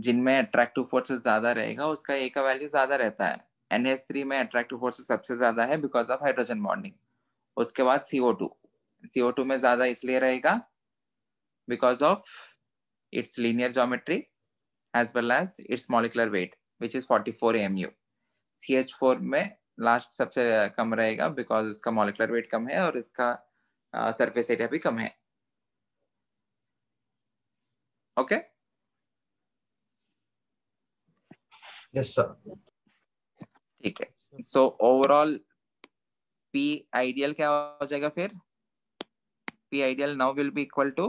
जिनमें attractive forces ज्यादा रहेगा उसका ए का वैल्यू ज्यादा रहता है. NH3 में अट्रैक्टिव फोर्सेस सबसे ज्यादा है बिकॉज ऑफ हाइड्रोजन बॉन्डिंग. उसके बाद CO2 में ज्यादा इसलिए रहेगा because of its linear geometry as well as its molecular weight which is 44 AMU. CH4 में लास्ट सबसे कम रहेगा बिकॉज उसका मॉलिकुलर वेट कम है और इसका सरफेस एरिया भी कम है. ओके. Yes, sir. ठीक है. सो ओवरऑल P आइडियल क्या हो जाएगा फिर? P ideal now will be equal to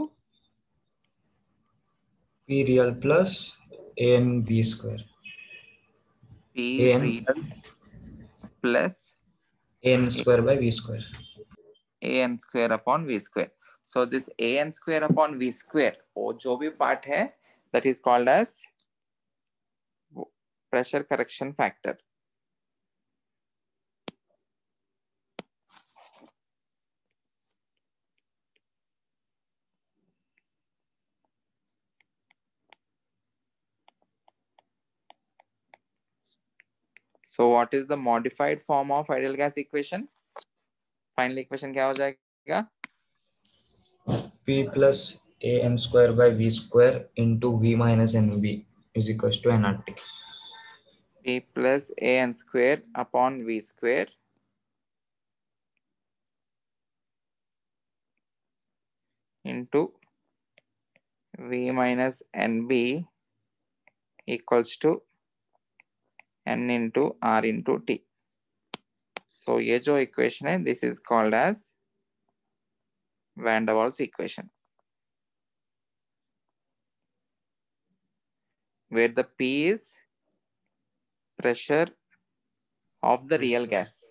P real plus AN V square. P AN real plus AN square by V square. AN square upon V square. So this AN square upon V square वो जो भी part है that is called as pressure correction factor. So what is the modified form of ideal gas equation? Final equation क्या हो जाएगा? P plus AN square by V square into V minus NV is equals to nRT. P plus AN square upon V square into V minus NB equals to N into R into T. So ये जो equation है, this is called as Van der Waals equation, where the P is pressure of the real gas,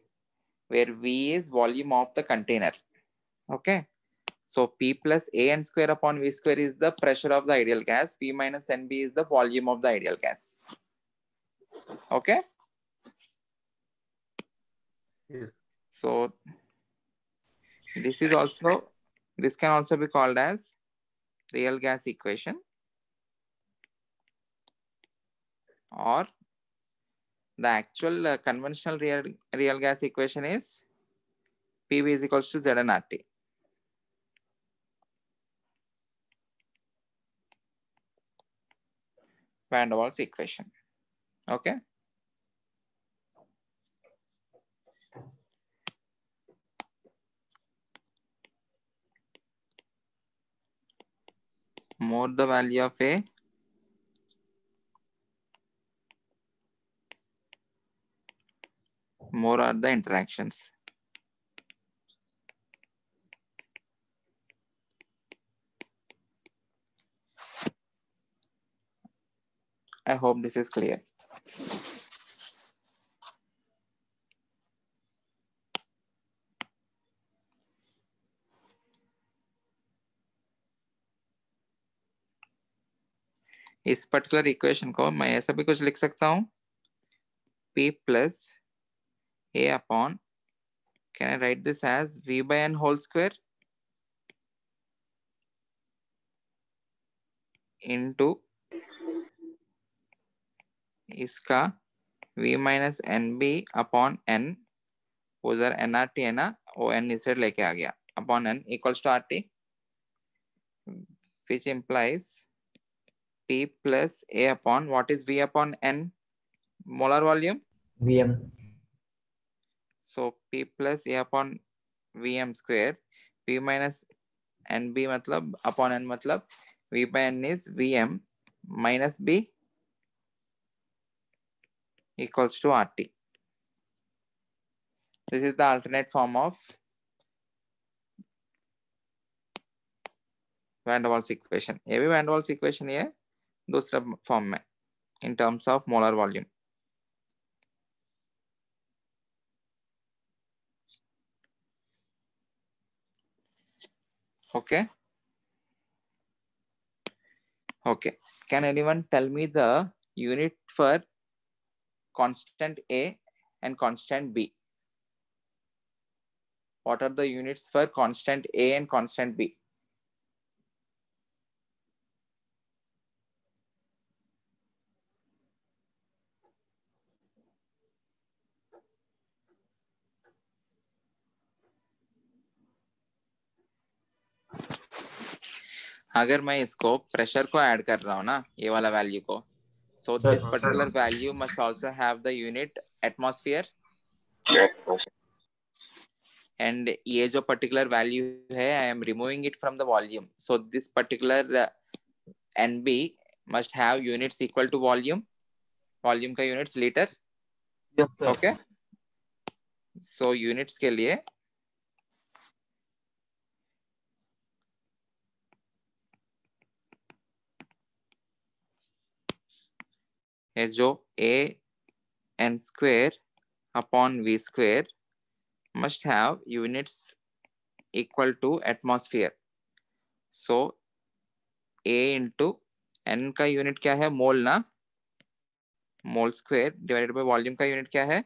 where V is volume of the container. Okay. So P plus AN square upon V square is the pressure of the ideal gas. P minus NB is the volume of the ideal gas. Okay. Yes. So this can also be called as real gas equation, or the actual conventional real gas equation is PV is equals to Z and RT. Van der Waals equation. Okay. More the value of A, more are the interactions. I hope this is clear. इस particular equation को मैं ऐसा भी कुछ लिख सकता हूँ, P plus A upon, can I write this as V by N whole square into इसका V minus NB upon N, उधर NRT है ना, वो N इसे लेके आ गया, upon N equals to RT, which implies P plus A upon, what is V upon N? Molar volume? Vm. So P plus A upon Vm square, V minus NB मतलब upon N मतलब V by N is Vm minus B equals to RT. This is the alternate form of Van der Waals equation. ये भी Van der Waals equation ही है, दूसरा form में, in terms of molar volume. Okay. Okay. Can anyone tell me the unit for constant A and constant B? What are the units for constant A and constant B? अगर मैं इसको pressure को add कर रहा हूँ ना, ये वाला वैल्यू को, so this particular value must also have the unit atmosphere. And ये जो particular value है, I am removing it from the volume. So this particular NB must have units equal to volume. Volume का units liter. Yes, sir. Okay. So units के लिए ये जो A n square upon V square must have units equal to atmosphere. So A into n का unit क्या है? Mole ना? Mole square divided by volume का यूनिट क्या है?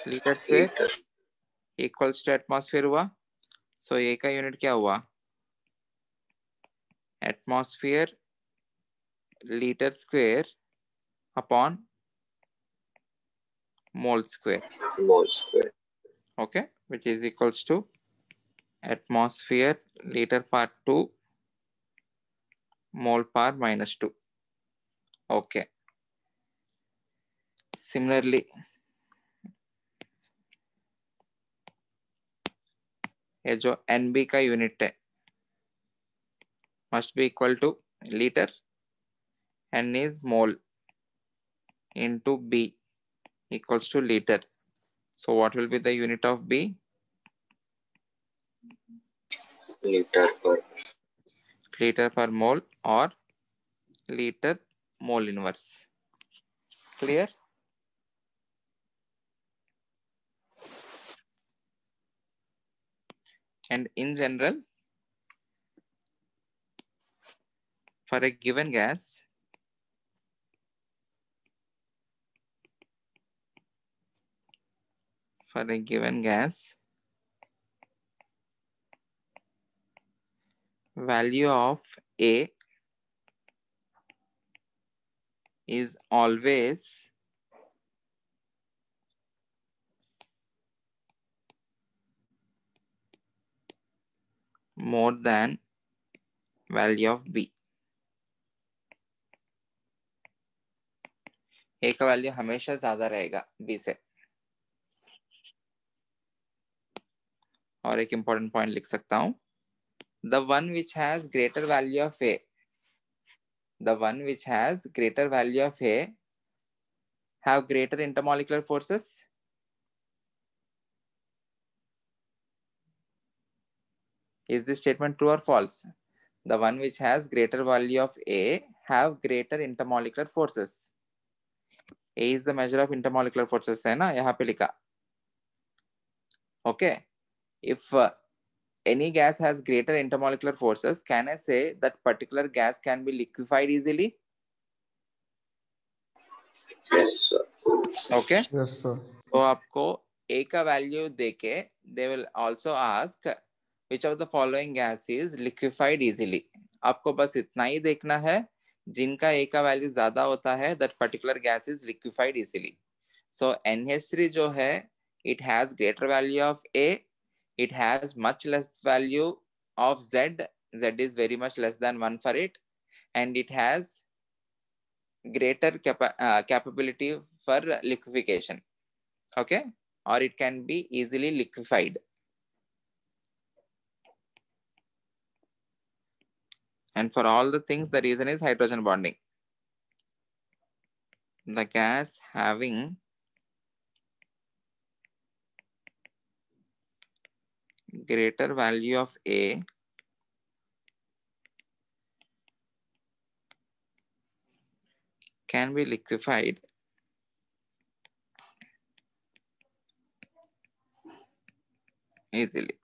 Litre square equals to atmosphere हुआ. सो ए का unit क्या हुआ? Atmosphere litre square upon mole square. Okay, which is equals to atmosphere liter per 2 mole per minus 2. Okay. Similarly, ये जो NB का यूनिट है must be equal to liter, N is mole into B equals to liter. So what will be the unit of B? Liter per mole or liter mole inverse. Clear? And in general, for a given gas, value of A is always more than value of B. A का value हमेशा ज्यादा रहेगा B से. और एक important point लिख सकता हूं, the one which has greater value of A, have greater intermolecular forces. Is this statement true or false? The one which has greater value of A have greater intermolecular forces. A is the measure of intermolecular forces है ना, यहाँ पे लिखा. Okay, if any gas has greater intermolecular forces, can I say that particular gas can be liquefied easily? Yes, sir. Okay. Yes, sir. तो आपको A का value देके they will also ask which of the following gas is liquefied easily. आपको बस इतना ही देखना है, जिनका A का वैल्यू ज्यादा होता है that particular gas is liquefied easily. So NH3 जो है it has greater value of A, it has much less value of Z, Z is very much less than 1 for it, and it has greater capability for liquefaction. Okay, or it can be easily liquefied. And for all the things, the reason is hydrogen bonding. The gas having greater value of A can be liquefied easily.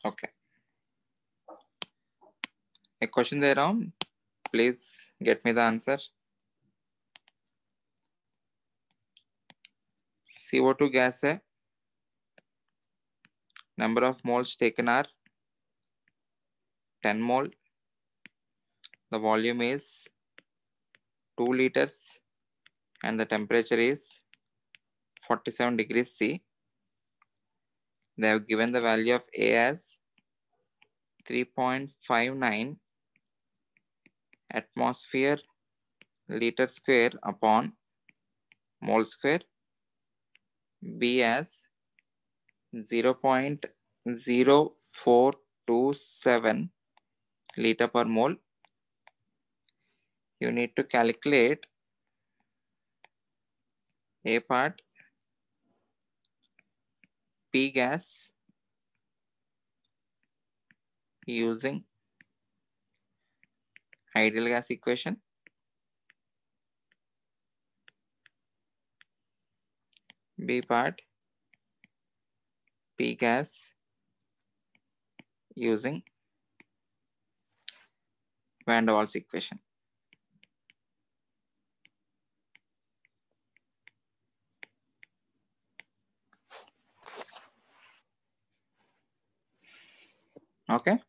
Okay. A question there on, please get me the answer. CO2 gas है, number of moles taken are 10 mole, the volume is 2 liters, and the temperature is 47 degrees C. They have given the value of A as 3.59 atmosphere liter square upon mole square, B as 0.0427 liter per mole. You need to calculate A part, P gas using ideal gas equation, B part, P gas using Van der Waals equation. Okay.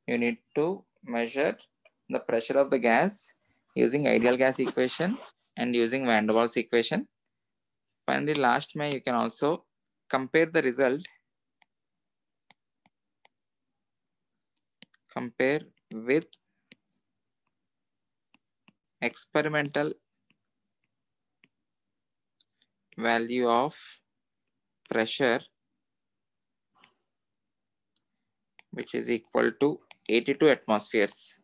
You need to measure the pressure of the gas using ideal gas equation and using Van der Waals equation. Finally, last May you can also compare the result. Compare with experimental value of pressure, which is equal to 82 atmospheres.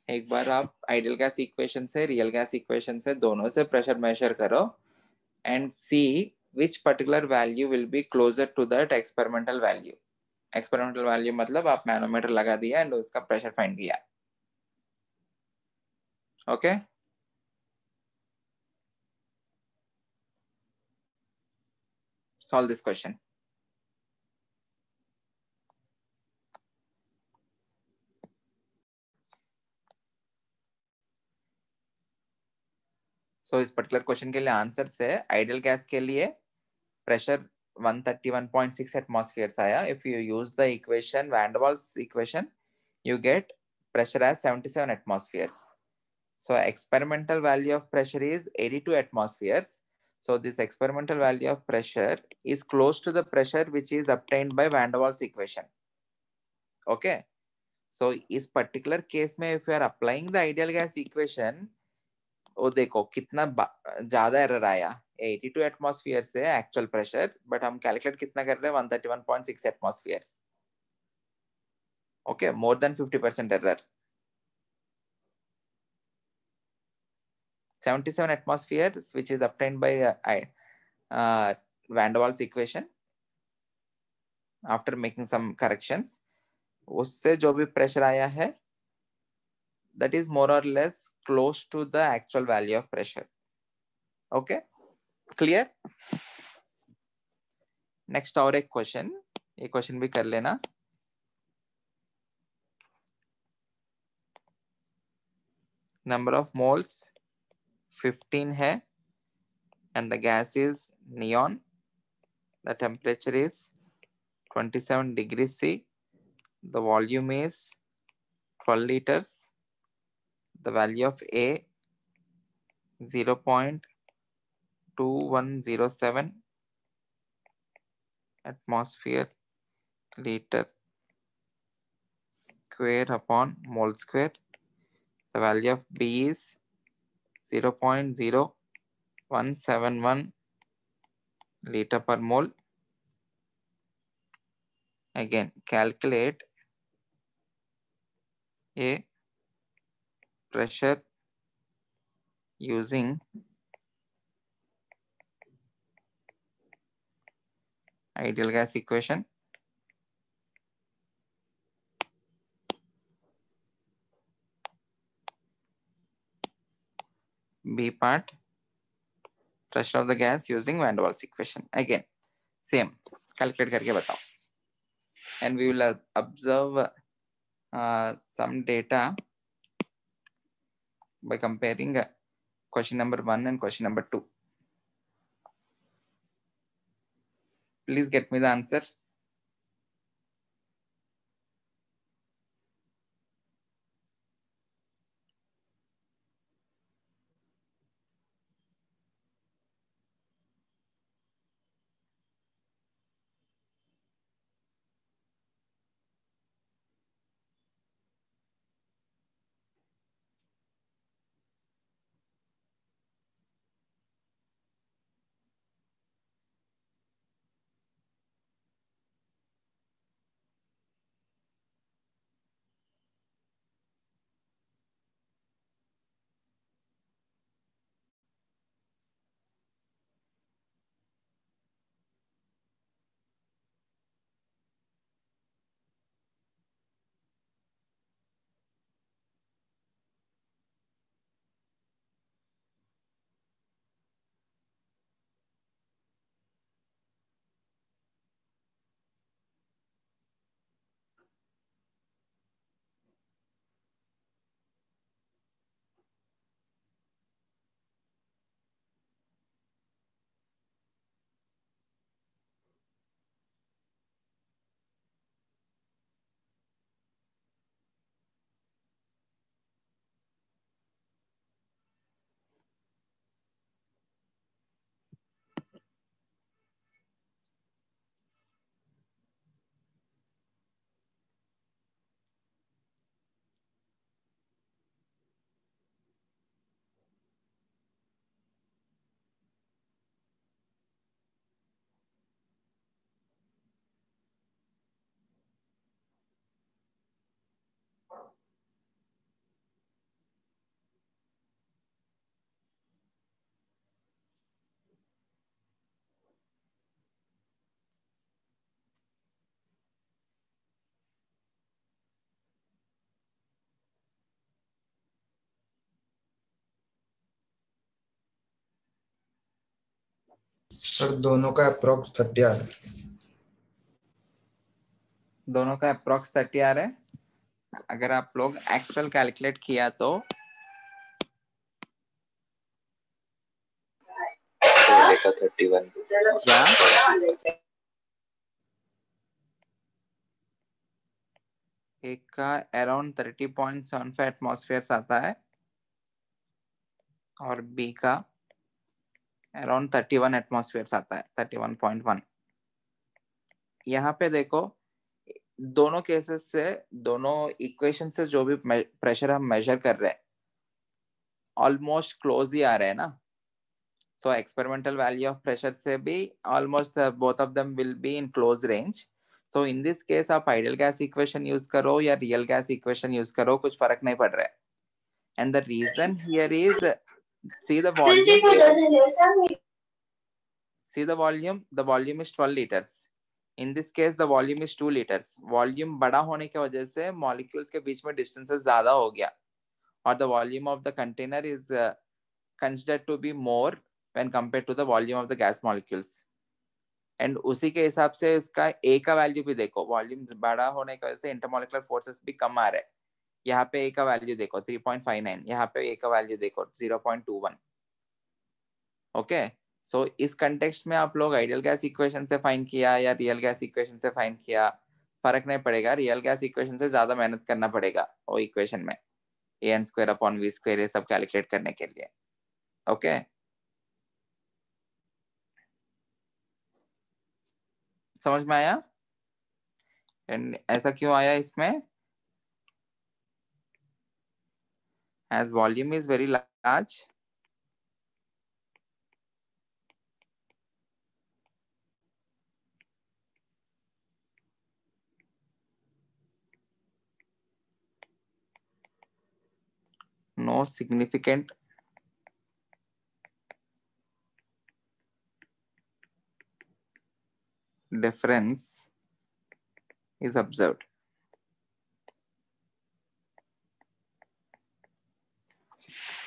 एक बार आप ideal gas equation से real gas equation से दोनों से pressure measure करो and see which particular value will be closer to that experimental value. Experimental value मतलब आप manometer लगा दिया and उसका प्रेशर फाइंड किया. Okay. Solve this question. So इस पर्टिकुलर क्वेश्चन के लिए आंसर से आइडियल गैस के लिए प्रेशर 131.6 एटमॉस्फेयर्स आया. If you use the equation Van der Waals equation, you get pressure as 77 atmospheres. So experimental value of pressure is 82 atmospheres. So this experimental value of pressure is close to the pressure which is obtained by Van der Waals equation. Okay. So इस particular case में if you are applying the ideal gas equation, वो देखो कितना ज्यादा error आया. 82 atmosphere से actual pressure, but हम calculate कितना कर रहे हैं 131.6 एटमॉस्फेयर्स. Okay, more than 50% error. 77 atmospheres which is obtained by Van der Waals equation after making some corrections, उससे जो भी pressure आया है, that is more or less close to the actual value of pressure. Okay, clear? Next और एक question, ये question भी कर लेना. Number of moles 15 है, and the gas is neon. The temperature is 27 degrees C. The volume is 12 liters. The value of A 0.2107 atmosphere liter square upon mole square. The value of B is 0.0171 liter per mole. Again, calculate A pressure using ideal gas equation. B part, pressure of the gas using Van der Waals equation. Again, same, calculate करके बताओ. And we will observe some data by comparing question number 1 and question number 2. Please get me the answer. Sir दोनों का approx 30 आ रहा है. दोनों का approx 30 आ रहा है. अगर आप लोग एक्चुअल कैलकुलेट किया तो देखा 31 क्या एक का अराउंड 30.75 एटमॉस्फेयर आता है और बी का अराउंड 31 एटमॉस्फेयर आता है, 31.1. यहाँ पे देखो दोनों केसेस से, दोनों इक्वेशन से जो भी प्रेशर हम मेजर कर रहे हैं ऑलमोस्ट क्लोज ही आ रहे हैं ना. सो एक्सपेरिमेंटल वैल्यू ऑफ प्रेशर से भी almost both of them will be in close range. So in this case आप आइडियल गैस इक्वेशन यूज करो या रियल गैस इक्वेशन यूज करो, कुछ फर्क नहीं पड़ रहा है. And the reason here is, see the volume, the volume is 12 liters. In this case, the volume is 2 liters. Volume बड़ा होने की वजह से molecules के बीच में distances ज़्यादा हो गया, और the volume of the container is considered to be more when compared to the volume of the gas molecules. And उसी के हिसाब से इसका A का वैल्यू भी देखो, वॉल्यूम बड़ा होने की वजह से इंटरमोलिकुलर फोर्सेस भी कम आ रहे हैं. यहाँ पे A का वैल्यू देखो 3.59, यहाँ पे A का वैल्यू देखो 0.21. ओके, सो इस कंटेक्स्ट में आप लोग आइडियल गैस इक्वेशन से फाइंड किया या रियल गैस इक्वेशन से फाइंड किया, फर्क नहीं पड़ेगा. रियल गैस इक्वेशन से ज्यादा मेहनत करना पड़ेगा वो इक्वेशन में, an² ये सब कैलकुलेट करने के लिए. ओके, समझ में आया? एंड ऐसा क्यों आया इसमें? As volume is very large, no significant difference is observed.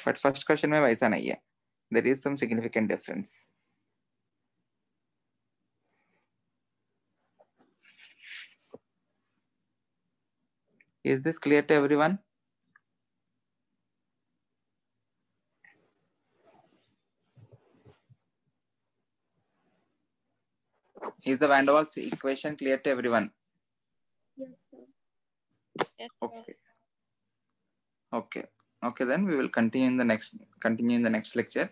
But first question में वैसा नहीं है. There is some significant difference. Is this clear to everyone? Is the Van der Waals equation clear to everyone? Yes, sir. Yes, sir. Okay. Okay. Okay, then we will continue in the next lecture.